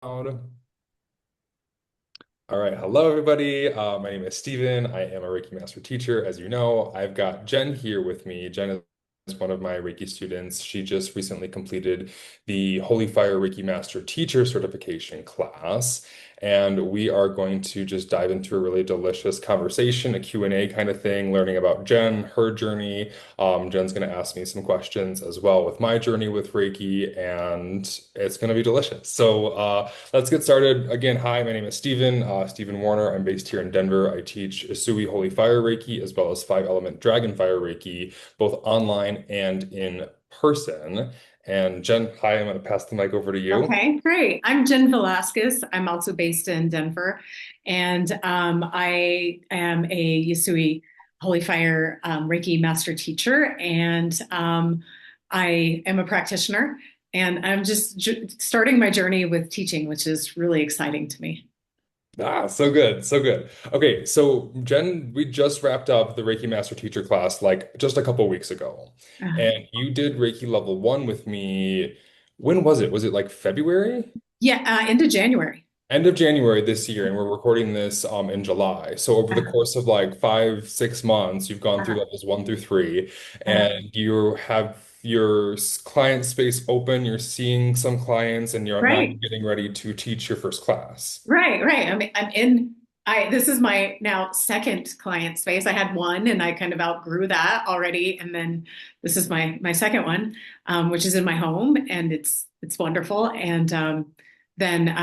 All right, hello everybody. My name is Steven. I am a Reiki Master Teacher. As you know, I've got Jen here with me. Jen is one of my Reiki students. She just recently completed the Holy Fire Reiki Master Teacher certification class, and we are going to just dive into a really delicious conversation, a Q&A kind of thing, learning about Jen, her journey. Jen's going to ask me some questions as well with my journey with Reiki, and it's going to be delicious. So, let's get started. Again, hi, my name is Steven, Steven Warner. I'm based here in Denver. I teach Usui Holy Fire Reiki as well as five element Dragon Fire Reiki, both online and in person. And Jen, hi, I'm going to pass the mic over to you. Okay, great. I'm Jen Velasquez. I'm also based in Denver, and I am a Yusui Holy Fire Reiki Master Teacher, and I am a practitioner, and I'm just starting my journey with teaching, which is really exciting to me. Ah, so good, so good. Okay, so Jen, we just wrapped up the Reiki Master Teacher class like just a couple weeks ago. Uh, And you did Reiki Level 1 with me. When was it? Was it like February? yeah, into January. End of January this year, and we're recording this in July. So over the Uh, course of like 5, 6 months, you've gone through uh, levels 1 through 3, uh, and you have your client space open. You're seeing some clients, and you're now right. getting ready to teach your first class. Right, right. I mean, this is my now second client space. I had one and I kind of outgrew that already. And then this is my second one, which is in my home and it's wonderful. And then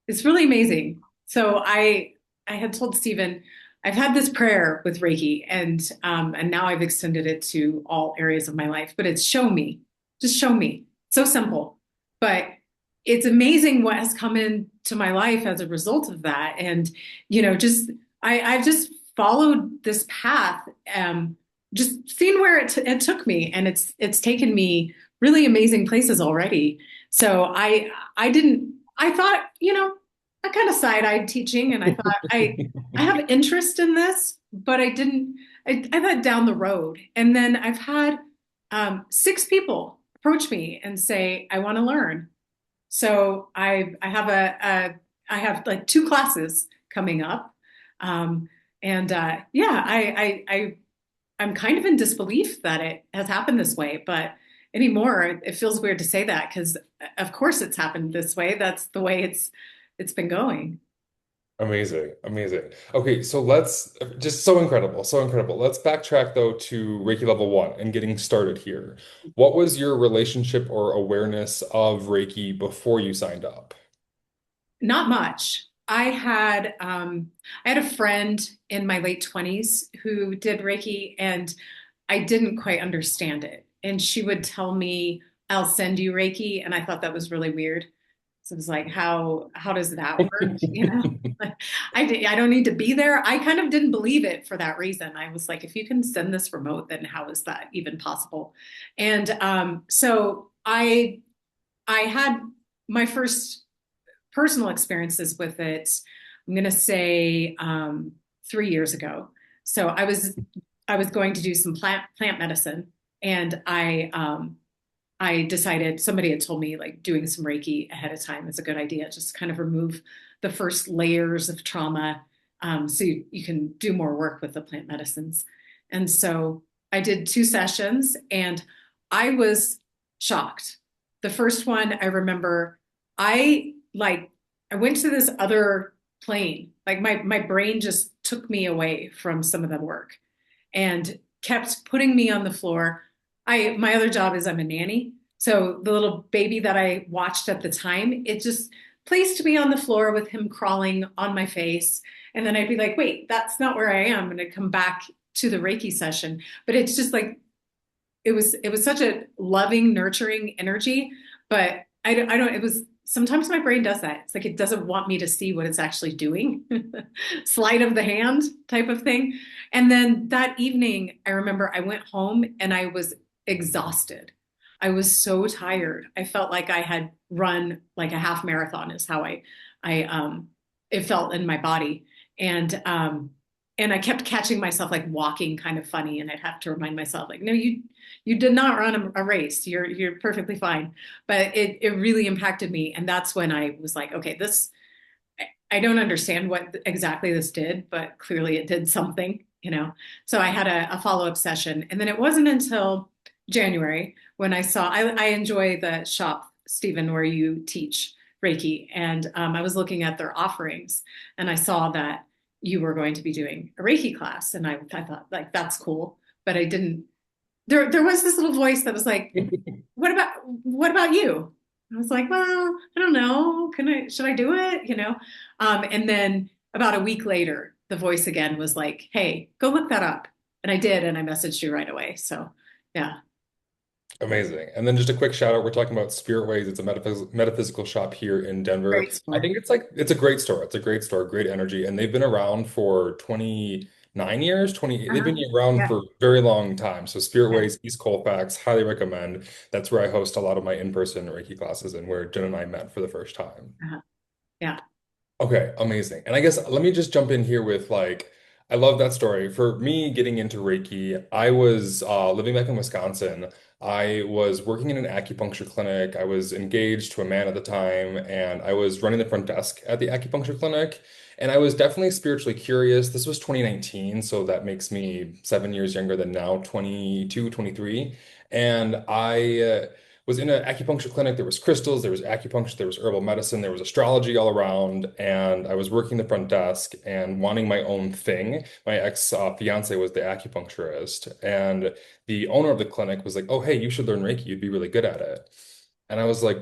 it's really amazing. So I had told Stephen, I've had this prayer with Reiki and now I've extended it to all areas of my life, but it's show me, just show me. So simple. But it's amazing what has come into my life as a result of that. And, just I've just followed this path, just seen where it took me, and it's taken me really amazing places already. So I thought, I kind of side-eyed teaching, and I thought I have interest in this, but I didn't. I thought down the road, and then I've had six people approach me and say, I want to learn. So I have like two classes coming up, and yeah, I'm kind of in disbelief that it has happened this way, but anymore it feels weird to say that because of course it's happened this way. That's the way it's been going. Amazing, amazing. Okay, so let's just so incredible, so incredible. Let's backtrack though to Reiki Level 1 and getting started here. What was your relationship or awareness of Reiki before you signed up? Not much. I had a friend in my late 20s who did Reiki and I didn't quite understand it. And she would tell me, I'll send you Reiki. And I thought that was really weird. So it was like, how does that work? I don't need to be there. I kind of didn't believe it for that reason. I was like, if you can send this remote, then how is that even possible? And so I had my first personal experiences with it, I'm going to say 3 years ago. So I was going to do some plant medicine, and I decided somebody had told me like doing some Reiki ahead of time is a good idea, just kind of remove the first layers of trauma, so you can do more work with the plant medicines. And so I did two sessions, and I was shocked. The first one I remember, I like I went to this other plane. Like my brain just took me away from some of the work and kept putting me on the floor. My other job is I'm a nanny. So the little baby that I watched at the time, it just placed me on the floor with him crawling on my face. And then I'd be like, wait, that's not where I am. And I'd come back to the Reiki session. But it's just like it was such a loving, nurturing energy. But I don't, it was sometimes my brain does that. It's like it doesn't want me to see what it's actually doing. Sleight of the hand type of thing. And then that evening, I remember I went home and I was exhausted. I was so tired. I felt like I had run like a half marathon is how I it felt in my body. And and I kept catching myself like walking kind of funny, and I'd have to remind myself like, no, you did not run a race. You're perfectly fine. But it really impacted me, and that's when I was like, okay, this I don't understand what exactly this did, but clearly it did something, you know. So I had a follow-up session, and then it wasn't until January when I enjoy the shop, Stephen, where you teach Reiki, and I was looking at their offerings, and I saw that you were going to be doing a Reiki class, and I thought like that's cool, but I didn't. There was this little voice that was like, what about you? I was like, well, I don't know. Should I do it? And then about a week later, the voice again was like, hey, go look that up. And I did, and I messaged you right away. So yeah, Amazing. And then just a quick shout out. We're talking about Spirit Ways. It's a metaphysical shop here in Denver. great I store. think it's a great store. It's a great store, great energy. And they've been around for 29 years, 20, they've Uh-huh. been around Yeah, for a very long time. So Spirit yeah, Ways, East Colfax, highly recommend. That's where I host a lot of my in-person Reiki classes and where Jen and I met for the first time. uh-huh. Yeah. Okay, amazing. And I guess let me just jump in here with like, I love that story. For me, getting into Reiki, I was living back in Wisconsin. I was working in an acupuncture clinic. I was engaged to a man at the time, and I was running the front desk at the acupuncture clinic. And I was definitely spiritually curious. This was 2019, so that makes me 7 years younger than now, 22, 23. And I was in an acupuncture clinic. There was crystals, there was acupuncture, there was herbal medicine, there was astrology all around, and I was working the front desk and wanting my own thing. My ex fiance was the acupuncturist, and the owner of the clinic was like, "Oh, hey, you should learn Reiki. You'd be really good at it." And I was like,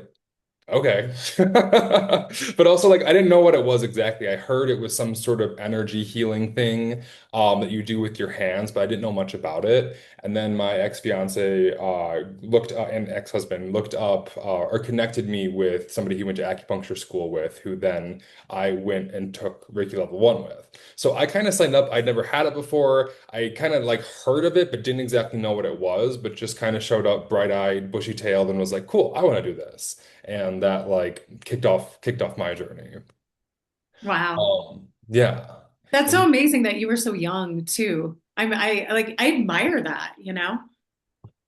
okay. But also like I didn't know what it was exactly. I heard it was some sort of energy healing thing that you do with your hands, but I didn't know much about it. And then my ex-fiance looked and ex-husband looked up or connected me with somebody he went to acupuncture school with, who then I went and took Reiki Level 1 with. So I kind of signed up. I'd never had it before. I kind of like heard of it, but didn't exactly know what it was, but just kind of showed up bright-eyed, bushy-tailed, and was like, cool, I want to do this. And that like kicked off my journey. Wow. Yeah. That's so And amazing that you were so young too. I admire that, you know?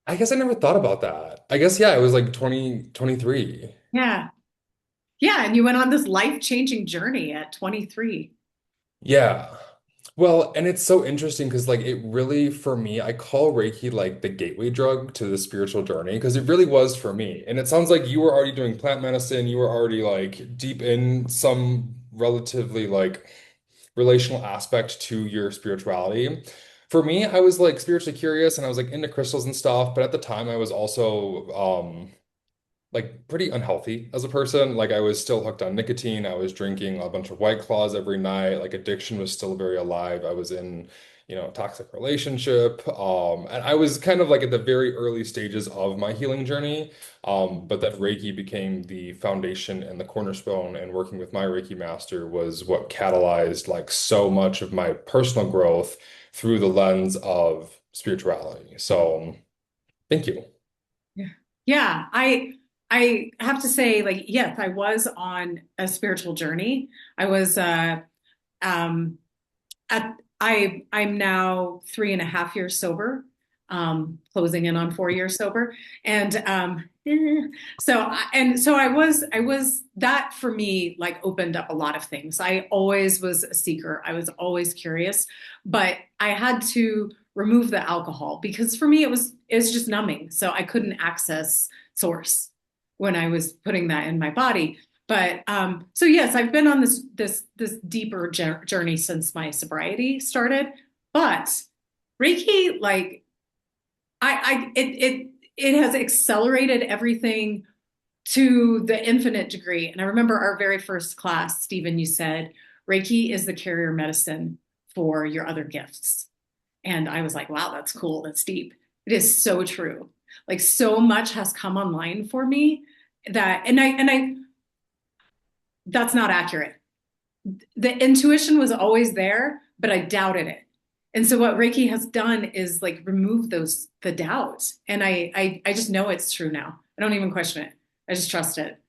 I guess I never thought about that. I guess yeah, it was like 2023. Yeah. Yeah. And you went on this life-changing journey at 23. Yeah. Well, and it's so interesting because like it really for me, I call Reiki like the gateway drug to the spiritual journey because it really was for me. And it sounds like you were already doing plant medicine, you were already like deep in some relatively like relational aspect to your spirituality. For me, I was like spiritually curious and I was like into crystals and stuff, but at the time I was also like pretty unhealthy as a person. Like I was still hooked on nicotine. I was drinking a bunch of White Claws every night. Like addiction was still very alive. I was in, a toxic relationship. And I was kind of like at the very early stages of my healing journey. But that Reiki became the foundation and the cornerstone, and working with my Reiki master was what catalyzed like so much of my personal growth through the lens of spirituality. So thank you. Yeah. Yeah, I have to say, like, yes, I was on a spiritual journey. I was um I'm now 3.5 years sober, closing in on 4 years sober. And so I was that for me like opened up a lot of things. I always was a seeker. I was always curious, but I had to remove the alcohol because for me it's just numbing. So I couldn't access source when I was putting that in my body. But so yes, I've been on this deeper journey since my sobriety started. But Reiki, like it has accelerated everything to the infinite degree. And I remember our very first class, Stephen, you said Reiki is the carrier medicine for your other gifts. And I was like, wow, that's cool. That's deep. It is so true. Like so much has come online for me that, and I, that's not accurate. The intuition was always there, but I doubted it. And so what Reiki has done is like remove the doubts. And I just know it's true now. I don't even question it. I just trust it.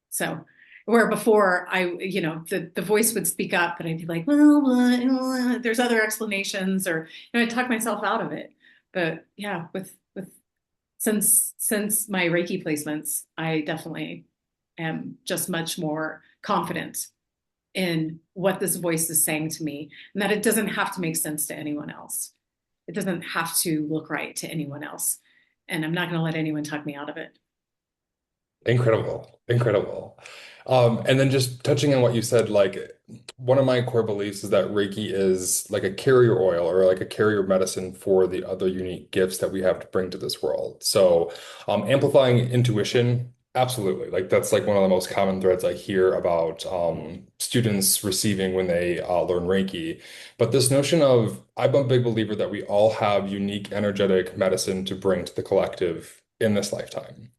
So Where before the voice would speak up, but I'd be like, well, there's other explanations, or I'd talk myself out of it. But yeah, with since my Reiki placements, I definitely am just much more confident in what this voice is saying to me, and that it doesn't have to make sense to anyone else. It doesn't have to look right to anyone else. And I'm not going to let anyone talk me out of it. Incredible, incredible. And then just touching on what you said, like one of my core beliefs is that Reiki is like a carrier oil or like a carrier medicine for the other unique gifts that we have to bring to this world. So, amplifying intuition, absolutely. Like that's like one of the most common threads I hear about students receiving when they learn Reiki. But this notion of, I'm a big believer that we all have unique energetic medicine to bring to the collective in this lifetime.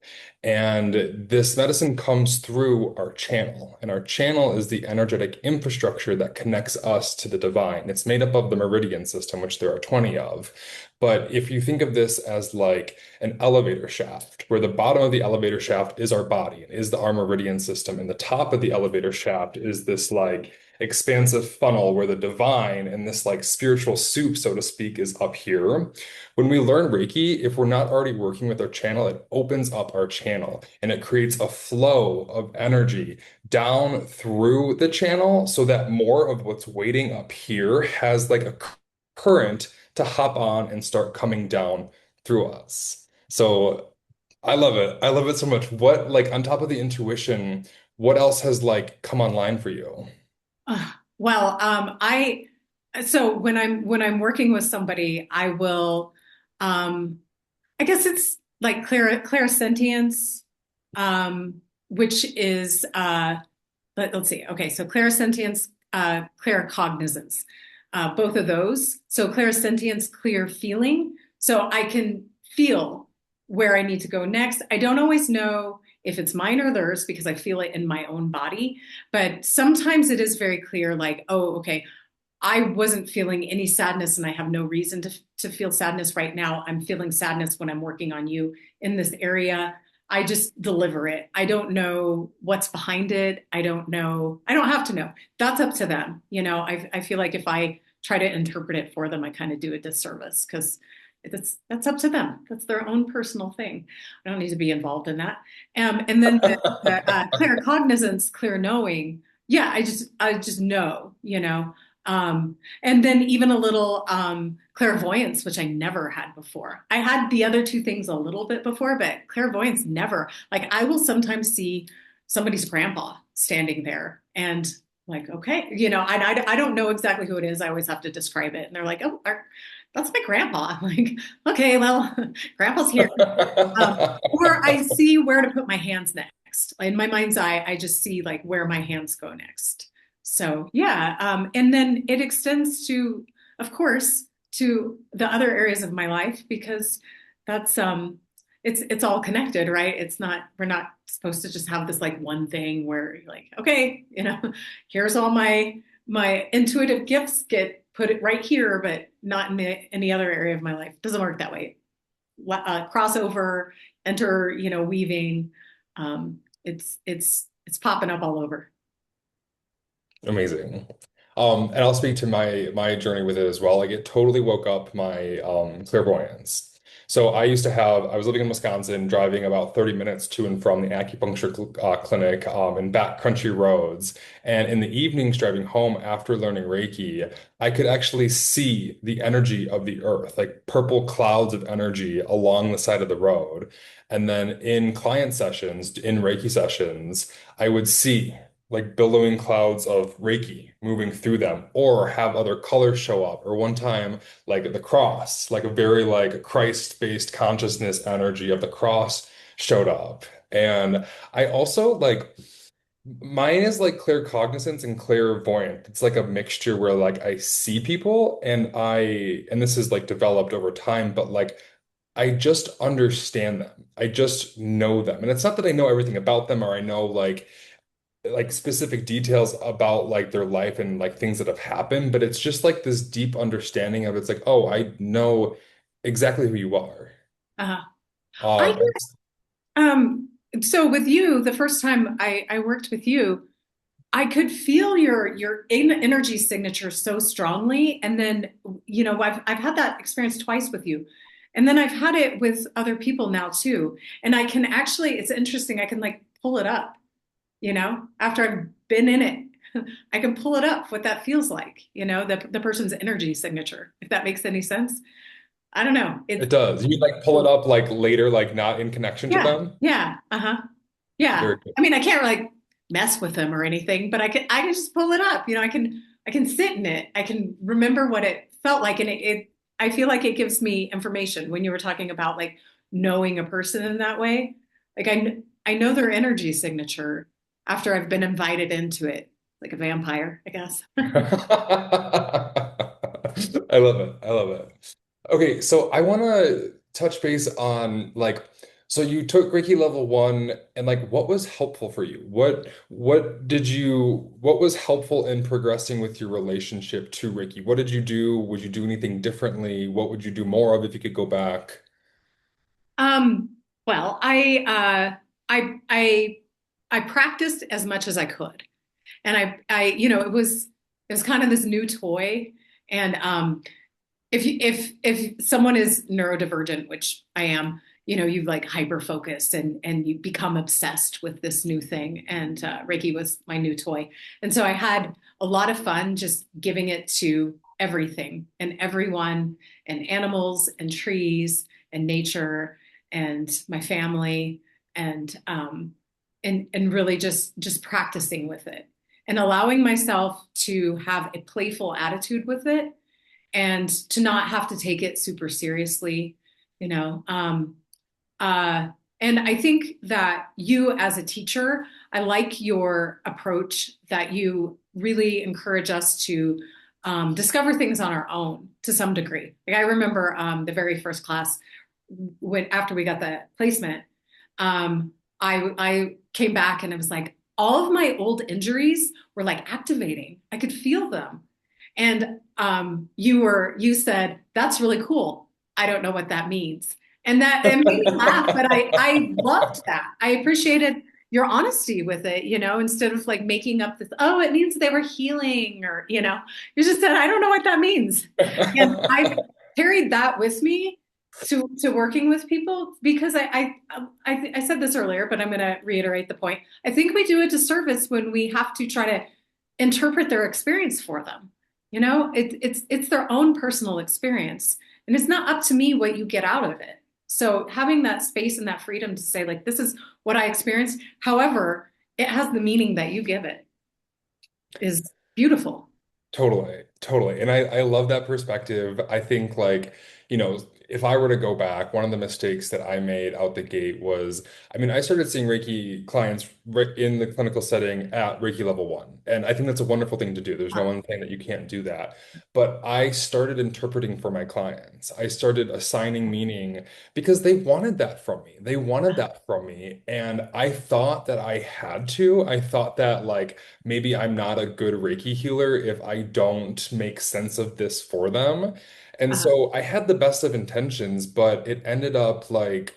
And this medicine comes through our channel, and our channel is the energetic infrastructure that connects us to the divine. It's made up of the meridian system, which there are 20 of. But if you think of this as like an elevator shaft, where the bottom of the elevator shaft is our body and is our meridian system, and the top of the elevator shaft is this like expansive funnel where the divine and this like spiritual soup, so to speak, is up here. When we learn Reiki, if we're not already working with our channel, it opens up our channel and it creates a flow of energy down through the channel so that more of what's waiting up here has like a current to hop on and start coming down through us. So I love it. I love it so much. What, like, on top of the intuition, what else has like come online for you? Well, I so when I'm working with somebody, I will I guess it's like clairsentience, which is let's see. Okay, so clairsentience, claircognizance, both of those. So clairsentience, clear feeling. So I can feel where I need to go next. I don't always know if it's mine or theirs because I feel it in my own body, but sometimes it is very clear, like, oh, okay, I wasn't feeling any sadness and I have no reason to feel sadness right now. I'm feeling sadness when I'm working on you in this area. I just deliver it. I don't know what's behind it. I don't know. I don't have to know. That's up to them. I feel like if I try to interpret it for them, I kind of do a disservice because that's up to them. That's their own personal thing. I don't need to be involved in that. And then the clear cognizance, clear knowing. Yeah, I just know. And then even a little clairvoyance, which I never had before. I had the other two things a little bit before, but clairvoyance never. Like I will sometimes see somebody's grandpa standing there and like, okay, I don't know exactly who it is. I always have to describe it. And they're like, oh, that's my grandpa. I'm like, okay, well, grandpa's here. Or I see where to put my hands next. In my mind's eye, I just see like where my hands go next. So yeah, and then it extends to, of course, to the other areas of my life because that's it's all connected, right? It's not we're not supposed to just have this like one thing where you're like, okay, here's all my intuitive gifts get put it right here, but not in any other area of my life. It doesn't work that way. Crossover, weaving. It's popping up all over. Amazing. And I'll speak to my journey with it as well. Like it totally woke up my clairvoyance. So I was living in Wisconsin, driving about 30 minutes to and from the acupuncture clinic in backcountry roads. And in the evenings, driving home after learning Reiki, I could actually see the energy of the earth, like purple clouds of energy along the side of the road. And then in client sessions, in Reiki sessions, I would see like billowing clouds of Reiki moving through them, or have other colors show up. Or one time, like the cross, like a very like Christ-based consciousness energy of the cross showed up. And I also like mine is like claircognizance and clairvoyant. It's like a mixture where like I see people and this is like developed over time, but like I just understand them. I just know them. And it's not that I know everything about them or I know like specific details about like their life and like things that have happened, but it's just like this deep understanding of it's like, oh, I know exactly who you are. Uh-huh. I Um, guess. So with you, the first time I worked with you, I could feel your energy signature so strongly. And then, I've had that experience twice with you. And then I've had it with other people now too. And I can actually, it's interesting, I can like pull it up, after I've been in it. I can pull it up what that feels like, the person's energy signature, if that makes any sense. I don't know. It It's does. You like pull it cool. up like later, like not in connection to Yeah, them. yeah, uh-huh. Yeah. Very cool. I mean, I can't like mess with them or anything, but I can just pull it up. I can sit in it. I can remember what it felt like. And I feel like it gives me information when you were talking about like knowing a person in that way. Like I know their energy signature after I've been invited into it, like a vampire, I guess. I love it. I love it. Okay, so I want to touch base on like, so you took Reiki level one, and like, what was helpful for you? What was helpful in progressing with your relationship to Reiki? What did you do? Would you do anything differently? What would you do more of if you could go back? Um, well, I practiced as much as I could. And it was kind of this new toy. And if someone is neurodivergent, which I am, you like hyper focus and you become obsessed with this new thing. And Reiki was my new toy. And so I had a lot of fun just giving it to everything and everyone and animals and trees and nature and my family and really just practicing with it and allowing myself to have a playful attitude with it and to not have to take it super seriously, you know. Uh, and I think that you, as a teacher, I like your approach that you really encourage us to discover things on our own to some degree. Like I remember the very first class when after we got the placement, I came back and it was like all of my old injuries were like activating. I could feel them. And you said, that's really cool. I don't know what that means. And that it made me laugh, but I loved that. I appreciated your honesty with it, instead of like making up this, oh, it means they were healing, or, you just said, I don't know what that means. And I've carried that with me to working with people because I said this earlier, but I'm going to reiterate the point. I think we do a disservice when we have to try to interpret their experience for them. It's their own personal experience, and it's not up to me what you get out of it. So having that space and that freedom to say, like, this is what I experienced. However, it has the meaning that you give it is beautiful. Totally, totally. And I love that perspective. I think like, if I were to go back, one of the mistakes that I made out the gate was, I mean, I started seeing Reiki clients in the clinical setting at Reiki level one. And I think that's a wonderful thing to do. There's no one saying that you can't do that. But I started interpreting for my clients. I started assigning meaning because they wanted that from me. They wanted that from me. And I thought that I had to. I thought that like, maybe I'm not a good Reiki healer if I don't make sense of this for them. And Uh, so I had the best of intentions, but it ended up like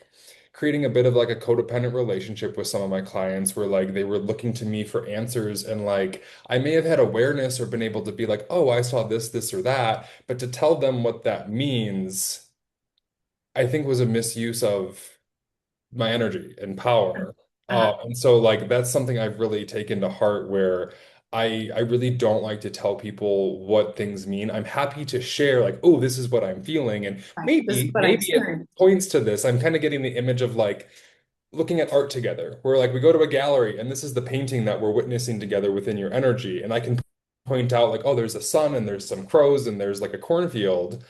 creating a bit of like a codependent relationship with some of my clients where like they were looking to me for answers and like I may have had awareness or been able to be like, oh, I saw this, or that, but to tell them what that means, I think was a misuse of my energy and power. uh, And so like that's something I've really taken to heart where I really don't like to tell people what things mean. I'm happy to share like, oh, this is what I'm feeling. And right. This is maybe what I it experienced. points to this. I'm kind of getting the image of like looking at art together, where like we go to a gallery and this is the painting that we're witnessing together within your energy. And I can point out like, oh, there's a sun and there's some crows and there's like a cornfield,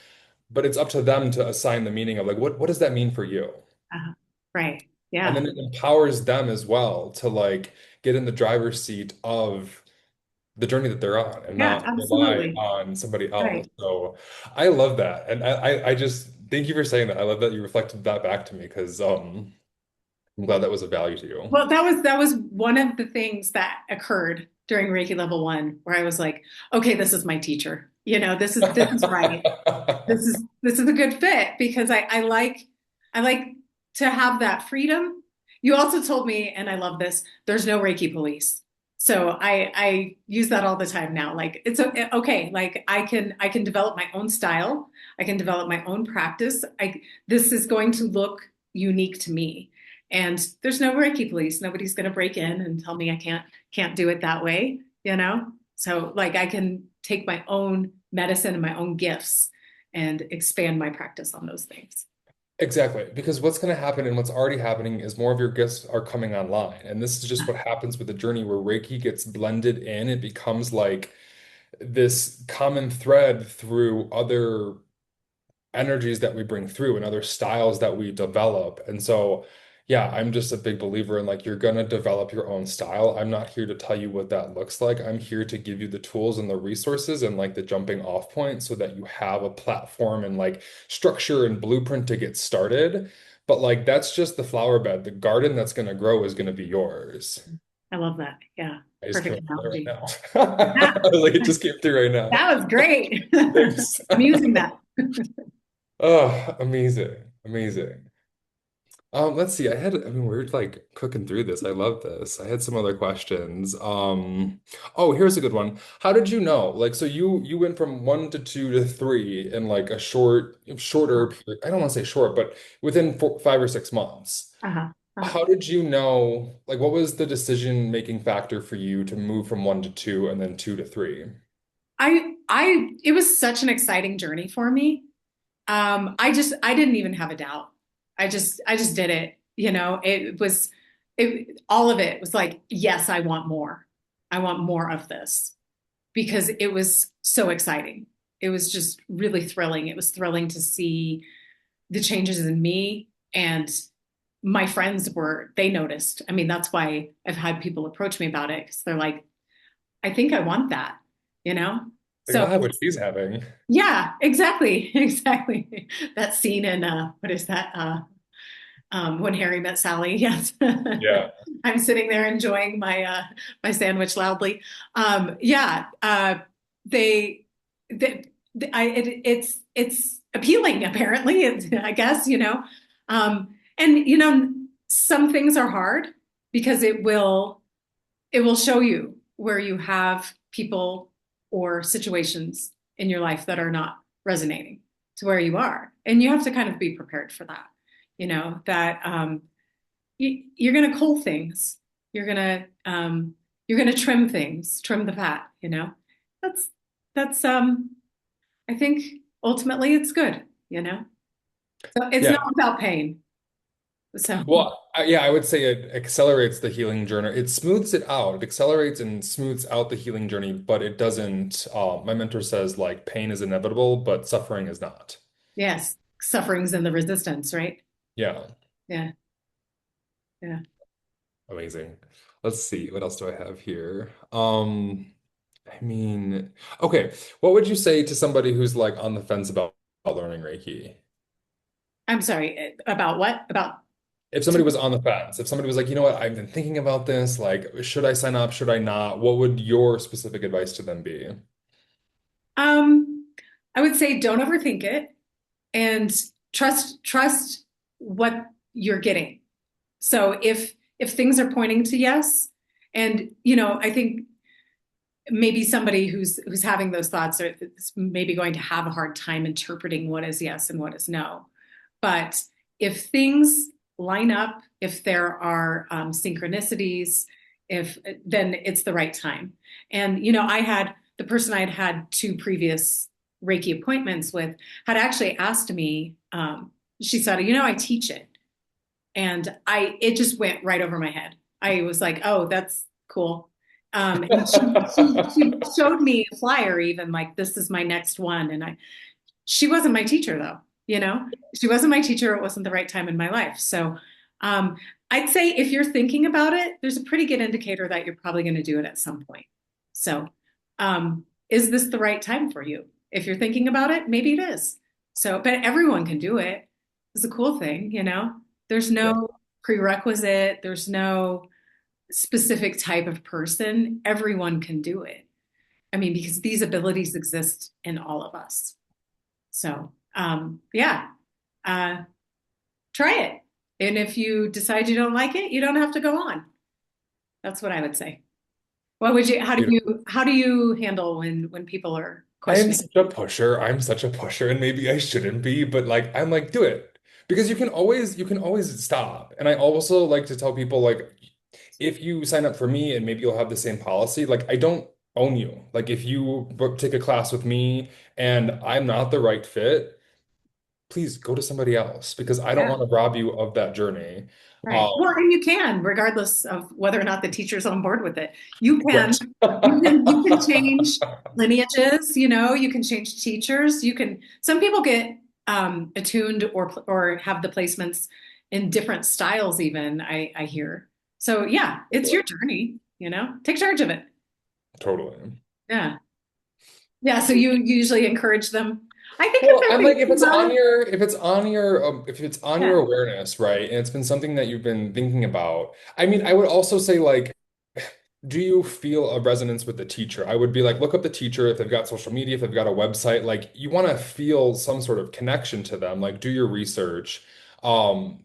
but it's up to them to assign the meaning of like what does that mean for you? Right. And Yeah. then it empowers them as well to like get in the driver's seat of the journey that they're on and Yeah, not rely absolutely. on somebody else. Right. So I love that. And I just thank you for saying that. I love that you reflected that back to me because I'm glad that was a value to you. Well, that was one of the things that occurred during Reiki level one, where I was like, okay, this is my teacher. This is right. This is a good fit because I like to have that freedom You also told me, and I love this, there's no Reiki police. So I use that all the time now. Like okay, like I can develop my own style. I can develop my own practice. This is going to look unique to me. And there's no Reiki police. Nobody's going to break in and tell me I can't do it that way, you know? So like I can take my own medicine and my own gifts and expand my practice on those things. Exactly, because what's going to happen and what's already happening is more of your gifts are coming online. And this is just what happens with the journey where Reiki gets blended in. It becomes like this common thread through other energies that we bring through and other styles that we develop. And so, yeah, I'm just a big believer in like you're gonna develop your own style. I'm not here to tell you what that looks like. I'm here to give you the tools and the resources and like the jumping off point so that you have a platform and like structure and blueprint to get started. But like that's just the flower bed. The garden that's gonna grow is gonna be yours. I love that. Yeah. I just came Perfect up with that right analogy. now. I was like, it just came through right now. That was great. Thanks. I'm using that. Oh, amazing. Amazing. Let's see. I mean, we're like cooking through this. I love this. I had some other questions. Oh, here's a good one. How did you know? Like, so you went from one to two to three in like a shorter period. I don't want to say short, but within 5 or 6 months. Uh-huh. Uh-huh. How did you know? Like, what was the decision-making factor for you to move from one to two and then two to three? It was such an exciting journey for me. I didn't even have a doubt. I just did it. You know, all of it was like, yes, I want more. I want more of this because it was so exciting. It was just really thrilling. It was thrilling to see the changes in me and my friends they noticed. I mean, that's why I've had people approach me about it because they're like, I think I want that, you know? Like, So I'll have what she's having. yeah, exactly. Exactly. That scene in what is that? When Harry Met Sally. Yes. Yeah. I'm sitting there enjoying my sandwich loudly. Yeah. They, it's appealing apparently. I guess, you know. And you know, some things are hard because it will show you where you have people or situations in your life that are not resonating to where you are. And you have to kind of be prepared for that, you know, that you're going to cull things. You're going to trim things, trim the fat, you know. That's I think ultimately it's good, you know. So it's Yeah. not about pain. So Well, yeah, I would say it accelerates the healing journey. It smooths it out. It accelerates and smooths out the healing journey, but it doesn't. My mentor says like pain is inevitable, but suffering is not. yes, suffering's in the resistance, right? Yeah, Yeah. Yeah. amazing. Let's see, what else do I have here? I mean, okay, what would you say to somebody who's like on the fence about learning Reiki? I'm sorry, about what? About If somebody was on the fence, if somebody was like, you know what, I've been thinking about this, like, should I sign up? Should I not? What would your specific advice to them be? um I would say don't overthink it and trust what you're getting. So if things are pointing to yes, and you know, I think maybe somebody who's having those thoughts are maybe going to have a hard time interpreting what is yes and what is no. But if things line up, if there are synchronicities, if then it's the right time. And you know, I had the person I had two previous Reiki appointments with had actually asked me. She said, "You know, I teach it," and it just went right over my head. I was like, "Oh, that's cool." And she showed me a flyer, even like this is my next one, and she wasn't my teacher though, you know, she wasn't my teacher. It wasn't the right time in my life. So um, I'd say if you're thinking about it, there's a pretty good indicator that you're probably going to do it at some point. So is this the right time for you? If you're thinking about it, maybe it is. So, but everyone can do it. It's a cool thing, you know. There's Yeah, no prerequisite. There's no specific type of person. Everyone can do it. I mean, because these abilities exist in all of us. So, yeah, uh, try it. And if you decide you don't like it, you don't have to go on. That's what I would say. What would you, how do you handle when people are I am questioning? such a pusher. I'm such a pusher, and maybe I shouldn't be, but like I'm like, do it. Because you can always stop. And I also like to tell people like if you sign up for me and maybe you'll have the same policy, like I don't own you. Like if you take a class with me and I'm not the right fit, please go to somebody else because I don't Yeah. want to rob you of that journey. Right. Well, and you can, regardless of whether or not the teacher's on board with it. Right. You can change lineages, you can change teachers. Some people get attuned or have the placements in different styles even, I hear. So yeah, it's your journey, take charge of it. Totally. Yeah. Yeah. So you usually encourage them. I think if Well, I'm they're like, thinking about it, if it's on your yeah. awareness, right, and it's been something that you've been thinking about. I mean, I would also say like, do you feel a resonance with the teacher? I would be like, look up the teacher if they've got social media, if they've got a website. Like, you want to feel some sort of connection to them. Like, do your research. Um,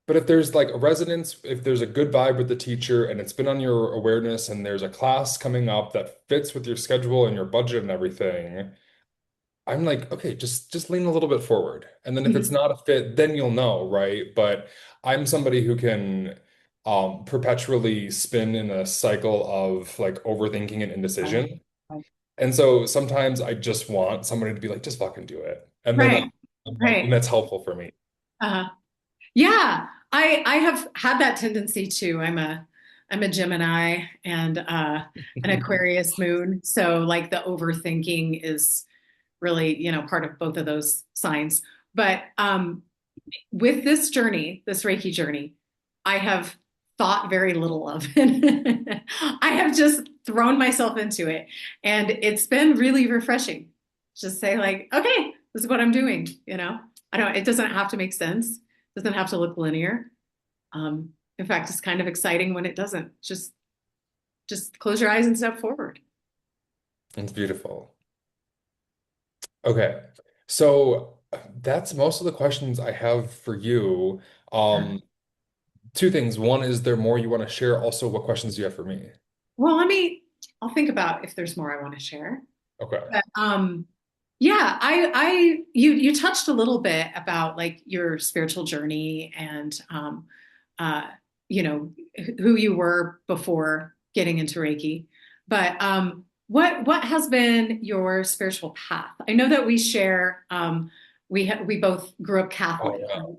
but if there's like a resonance, if there's a good vibe with the teacher and it's been on your awareness and there's a class coming up that fits with your schedule and your budget and everything. I'm like, okay, just lean a little bit forward. And then if it's Mhm. not a fit, then you'll know, right? But I'm somebody who can perpetually spin in a cycle of like overthinking and Right. indecision. Right. And so sometimes I just want somebody to be like, just fucking do it. And then Right. I'm like, and Right. that's helpful for me. Uh, Yeah, I have had that tendency too. I'm a Gemini and an Aquarius moon, so like the overthinking is really, part of both of those signs. But with this journey, this Reiki journey, I have thought very little of it. I have just thrown myself into it, and it's been really refreshing. Just say like, okay, this is what I'm doing, I don't, it doesn't have to make sense. It doesn't have to look linear. In fact, it's kind of exciting when it doesn't. Just close your eyes and step forward. It's beautiful. Okay. So that's most of the questions I have for you. Um, Two things. One, is there more you want to share? Also, what questions do you have for me? Well, I'll think about if there's more I want to share. Okay. But yeah, you touched a little bit about like your spiritual journey and uh, you know, who you were before getting into Reiki. But what has been your spiritual path? I know that we share we both grew up Oh, Catholic, yeah. right?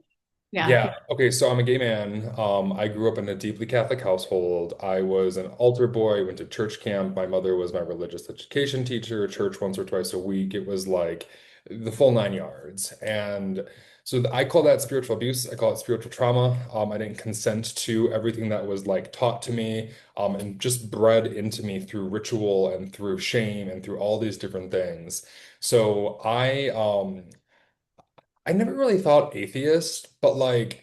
Yeah. Yeah. Okay. So I'm a gay man. I grew up in a deeply Catholic household. I was an altar boy, went to church camp. My mother was my religious education teacher, church once or twice a week. It was like the full 9 yards. And so I call that spiritual abuse. I call it spiritual trauma. I didn't consent to everything that was like taught to me, and just bred into me through ritual and through shame and through all these different things. So I never really thought atheist, but like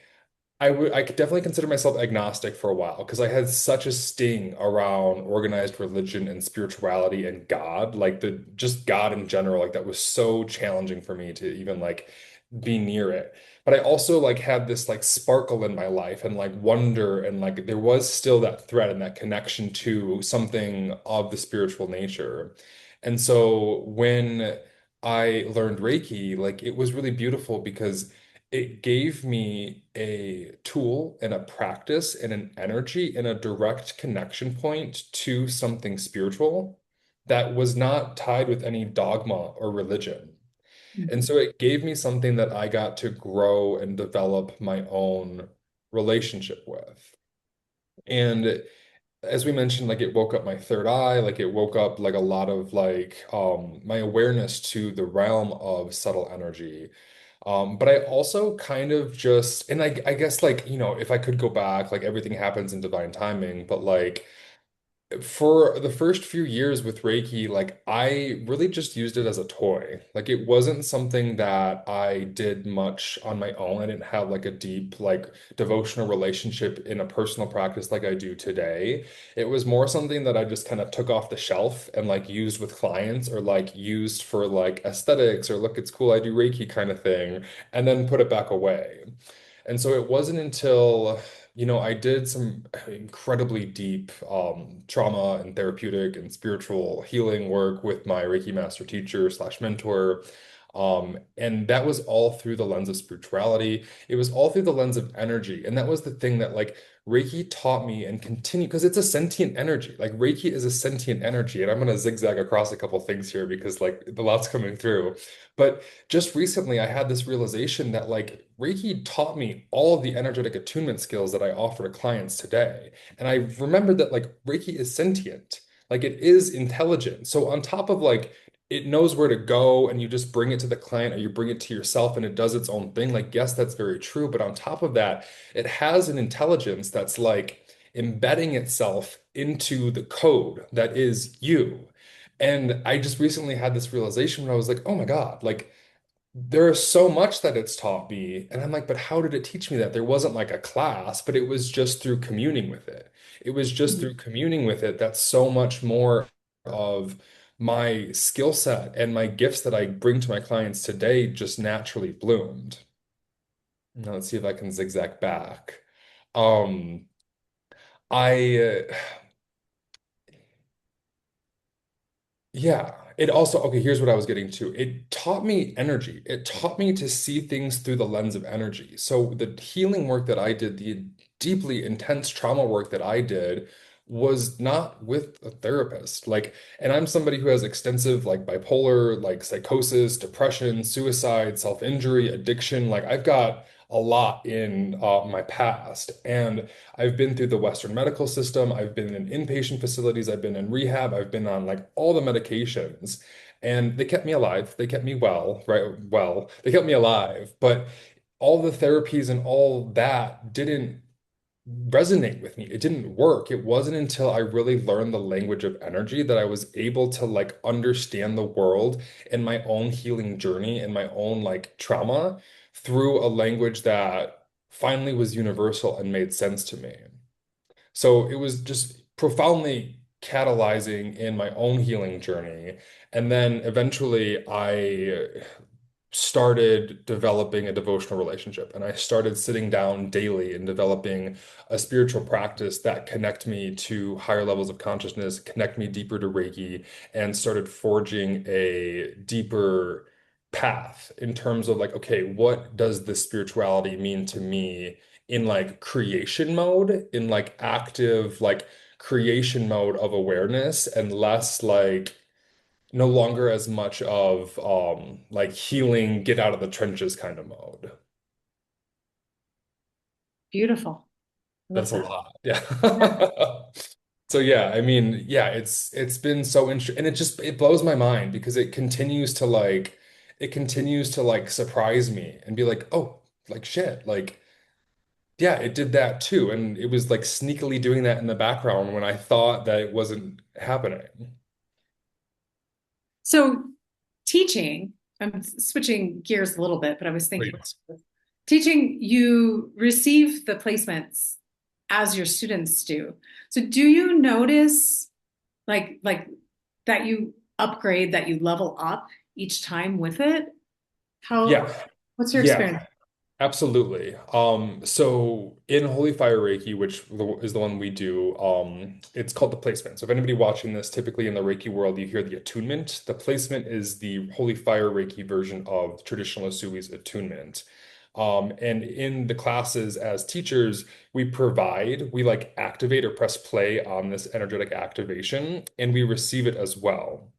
I could definitely consider myself agnostic for a while because I had such a sting around organized religion and spirituality and God, like the just God in general, like that was so challenging for me to even like be near it. But I also like had this like sparkle in my life and like wonder and like there was still that thread and that connection to something of the spiritual nature. And so when I learned Reiki, like it was really beautiful because it gave me a tool and a practice and an energy and a direct connection point to something spiritual that was not tied with any dogma or religion. And Mhm. so it gave me something that I got to grow and develop my own relationship with. And as we mentioned, like it woke up my third eye, like it woke up like a lot of like my awareness to the realm of subtle energy. But I also kind of just, and I guess like, if I could go back, like everything happens in divine timing, but like for the first few years with Reiki, like I really just used it as a toy. Like it wasn't something that I did much on my own. I didn't have like a deep, like devotional relationship in a personal practice like I do today. It was more something that I just kind of took off the shelf and like used with clients or like used for like aesthetics or look, it's cool, I do Reiki kind of thing, and then put it back away. And so it wasn't until, I did some incredibly deep trauma and therapeutic and spiritual healing work with my Reiki Master Teacher slash mentor. And that was all through the lens of spirituality. It was all through the lens of energy. And that was the thing that like Reiki taught me and continue because it's a sentient energy. Like Reiki is a sentient energy. And I'm gonna zigzag across a couple things here because like the lot's coming through. But just recently I had this realization that like Reiki taught me all of the energetic attunement skills that I offer to clients today. And I remembered that like Reiki is sentient. Like it is intelligent. So on top of like it knows where to go and you just bring it to the client or you bring it to yourself and it does its own thing. Like, yes, that's very true. But on top of that, it has an intelligence that's like embedding itself into the code that is you. And I just recently had this realization when I was like, oh my God, like there is so much that it's taught me. And I'm like, but how did it teach me that? There wasn't like a class, but it was just through communing with it. It was just Mhm. through communing with it that so much more of my skill set and my gifts that I bring to my clients today just naturally bloomed. Now let's see if I can zigzag back. Um, I Yeah, it also, okay, here's what I was getting to. It taught me energy. It taught me to see things through the lens of energy. So the healing work that I did, the deeply intense trauma work that I did was not with a therapist. Like, and I'm somebody who has extensive like bipolar, like psychosis, depression, suicide, self-injury, addiction. Like I've got a lot in my past. And I've been through the Western medical system. I've been in inpatient facilities. I've been in rehab. I've been on like all the medications, and they kept me alive. They kept me well, right? Well, they kept me alive, but all the therapies and all that didn't resonate with me. It didn't work. It wasn't until I really learned the language of energy that I was able to like understand the world and my own healing journey and my own like trauma through a language that finally was universal and made sense to me. So it was just profoundly catalyzing in my own healing journey. And then eventually I started developing a devotional relationship and I started sitting down daily and developing a spiritual practice that connect me to higher levels of consciousness, connect me deeper to Reiki, and started forging a deeper path in terms of like, okay, what does this spirituality mean to me in like creation mode, in like active, like creation mode of awareness and less like no longer as much of like healing, get out of the trenches kind of mode. Beautiful. I love That's a that. lot. Yeah. Yeah. So yeah, I mean, yeah, it's been so interesting and it blows my mind because it continues to like surprise me and be like, "Oh, like shit." Like yeah, it did that too and it was like sneakily doing that in the background when I thought that it wasn't happening. So teaching, I'm switching gears a little bit, but I was thinking Great. teaching, you receive the placements as your students do. So do you notice like that you upgrade, that you level up each time with it? How, Yeah. what's your Yeah. experience? Absolutely. So in Holy Fire Reiki, which is the one we do, it's called the placement. So if anybody watching this, typically in the Reiki world, you hear the attunement. The placement is the Holy Fire Reiki version of traditional Usui's attunement. And in the classes as teachers, we like activate or press play on this energetic activation, and we receive it as well.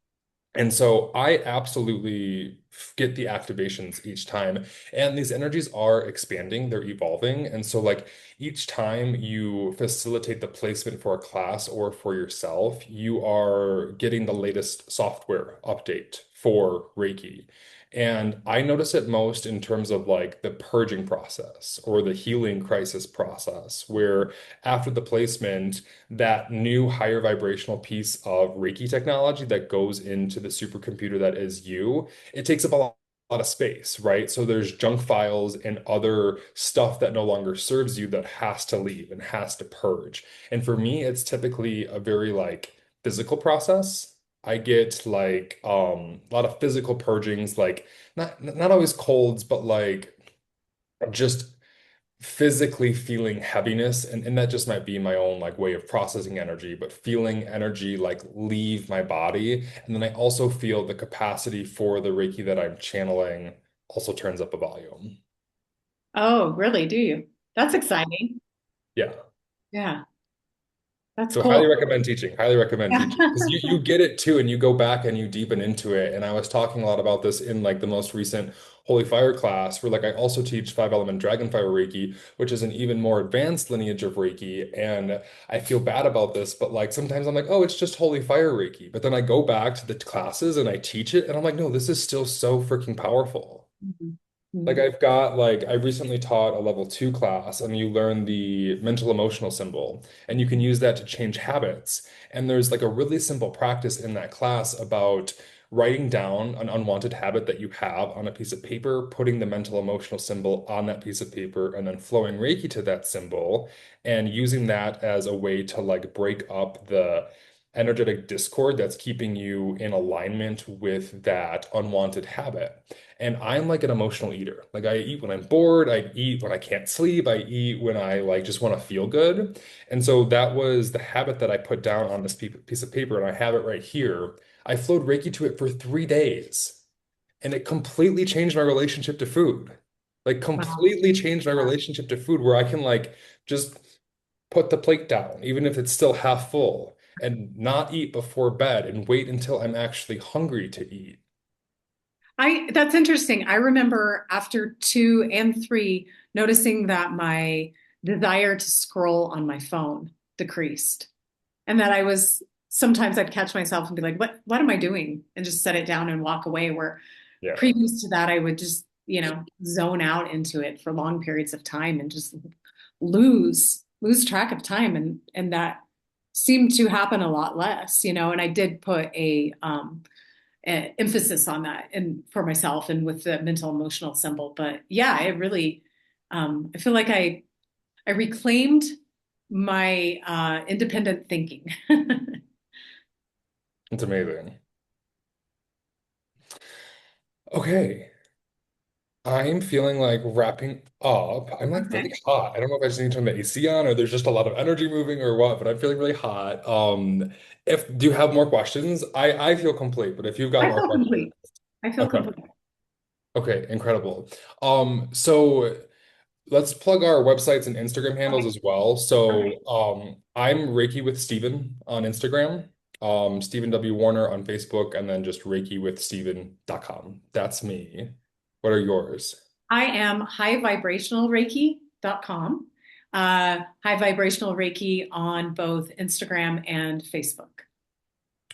And so I absolutely get the activations each time. And these energies are expanding, they're evolving. And so, like, each time you facilitate the placement for a class or for yourself, you are getting the latest software update for Reiki. And I notice it most in terms of like the purging process or the healing crisis process, where after the placement, that new higher vibrational piece of Reiki technology that goes into the supercomputer that is you, it takes up a lot of space, right? So there's junk files and other stuff that no longer serves you that has to leave and has to purge. And for me, it's typically a very like physical process. I get like a lot of physical purgings, like not always colds, but like just physically feeling heaviness, and that just might be my own like way of processing energy, but feeling energy like leave my body. And then I also feel the capacity for the Reiki that I'm channeling also turns up a volume. Oh, really? Do you? That's exciting. Yeah. Yeah, that's So highly cool. recommend teaching. Highly recommend Yeah. teaching because you get it too, and you go back and you deepen into it. And I was talking a lot about this in like the most recent Holy Fire class, where like I also teach five element Dragonfire Reiki, which is an even more advanced lineage of Reiki. And I feel bad about this, but like sometimes I'm like, oh, it's just Holy Fire Reiki. But then I go back to the classes and I teach it, and I'm like, no, this is still so freaking powerful. Mhm. Like Mhm. I've got like I recently taught a level 2 class and you learn the mental emotional symbol and you can use that to change habits. And there's like a really simple practice in that class about writing down an unwanted habit that you have on a piece of paper, putting the mental emotional symbol on that piece of paper, and then flowing Reiki to that symbol and using that as a way to like break up the energetic discord that's keeping you in alignment with that unwanted habit. And I'm like an emotional eater. Like I eat when I'm bored, I eat when I can't sleep, I eat when I like just want to feel good. And so that was the habit that I put down on this piece of paper, and I have it right here. I flowed Reiki to it for 3 days, and it completely changed my relationship to food. Like Wow. completely changed my Yeah. relationship to food where I can like just put the plate down, even if it's still half full, and not eat before bed and wait until I'm actually hungry to eat. That's interesting. I remember after two and three noticing that my desire to scroll on my phone decreased. And that I was sometimes I'd catch myself and be like, what am I doing? And just set it down and walk away. Where Yeah. previous to that, I would just, zone out into it for long periods of time and just lose track of time. And that seemed to happen a lot less, and I did put a emphasis on that and for myself and with the mental emotional symbol. But yeah, it really I feel like I reclaimed my independent thinking. It's amazing. Okay. I'm feeling like wrapping up. I'm like really Okay. hot. I don't know if I just need to turn the AC on or there's just a lot of energy moving or what, but I'm feeling really hot. If do you have more questions? I feel complete, but if you've got I more feel questions, complete. I feel okay. complete. Okay, incredible. So let's plug our websites and Instagram handles Okay. as well. Okay. So I'm Reiki with Steven on Instagram, Stephen W. Warner on Facebook, and then just ReikiWithSteven.com. That's me. What are yours? I am highvibrationalreiki.com. High vibrational Reiki on both Instagram and Facebook.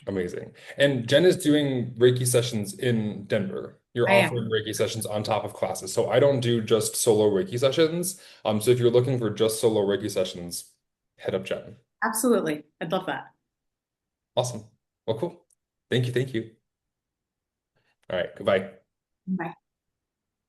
Amazing. And Jen is doing Reiki sessions in Denver. You're I offering am. Reiki sessions on top of classes. So I don't do just solo Reiki sessions. So if you're looking for just solo Reiki sessions, hit up Jen. Absolutely. I'd love that. Awesome. Well, cool. Thank you. Thank you. All right. Goodbye. Bye.